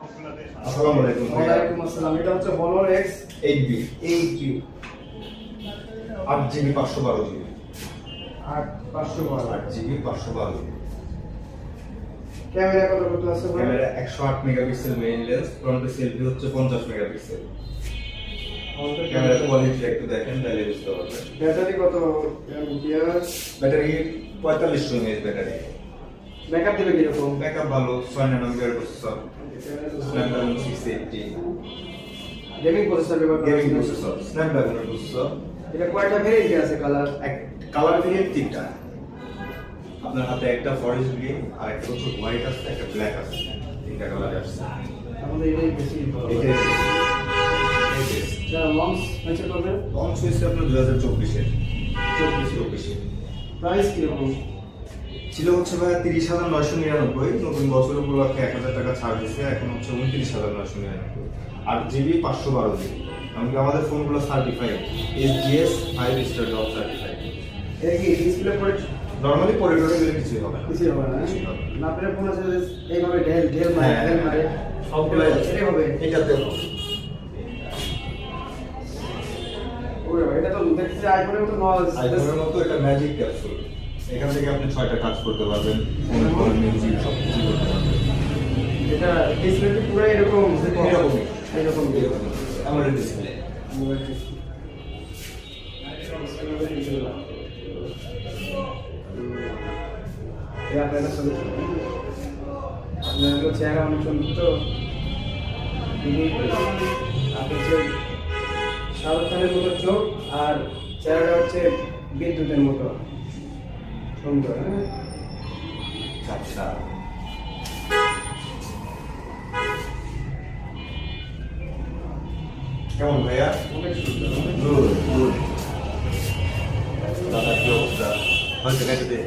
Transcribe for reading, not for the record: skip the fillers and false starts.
আসসালামু আলাইকুম। ওয়ালাইকুম আসসালাম। এটা হচ্ছে Honor X 8B 8G 8GB 512GB 8500 8GB 512GB camera কত আছে ভাই? ক্যামেরা 108 মেগাপিক্সেল মেইন লেন্স, ফ্রন্টে সেলফি হচ্ছে 50 মেগাপিক্সেল। ক্যামেরার কোয়ালিটি একটু দেখেন তাহলে বুঝতে পারবেন। ব্যাটারি কত এমপিআর? Battery 4500 mAh battery. ব্যাকআপ দিবে কি রকম? ব্যাকআপ ভালো, 6 nanometre processor, Snapdragon 680 gaming processor ব্যবহার করা গেমিং হয়েছে। Processor, Snapdragon processor. এটা কয়টা ভেরিয়েন্ট আছে কালার? এক কালার ভেরিয়েন্ট তিনটা। আপনার হাতে একটা ফরেস্ট গ্রিন আর একটা হচ্ছে হোয়াইট আছে, একটা ব্ল্যাক আছে, তিনটা কালার আছে। আমাদের এটাই বেশি ভালো। এটাই এটা লঞ্চ হয়েছে কবে? লঞ্চ হয়েছে আপনার 2024-এ। 24-এ প্রাইস কি রকম? ছিল হচ্ছে ভাই 30,999, নতুন বছর উপলক্ষে 1000 টাকা ছাড় দিচ্ছে, এখন হচ্ছে 29,999। 8GB 512GB। এমনকি আমাদের ফোনগুলো certified SGS 5 star job certified. এটা কি ডিসপ্লে পড়ে নরমালি পরিডোরে গেলে কিছুই হবে না। কিছুই হবে না? কিছুই হবে না। না আপনার ফোন আছে যে এইভাবে ঢেল মারে সবগুলাই এটাই হবে। এটাতে হবে। ওরে ভাই, এটা তো দেখতেছি আইফোনের মতো নয়। আইফোনের মতো এটা ম্যাজিক ক্যাপসুল। এখান থেকে আপনি 6টা কাজ করতে পারবেন, ফোন কল, মিউজিক সব কিছু করতে পারবেন। এটা ডিসপ্লেটি পুরো এরকম এরকমই। এরকম আমাদের ডিসপ্লে। আপনার চেহারা অনেক সুন্দর তো আপনি হচ্ছে শাহরুখ খানের মতো চোখ আর চেহারাটা হচ্ছে বিদ্যুতের মতো সুন্দর। হ্যাঁ আচ্ছা, কেমন ভাইয়া? অনেক সুন্দর গুড গুড। দাদা কি অবস্থা? হয়েছে কেটে দে।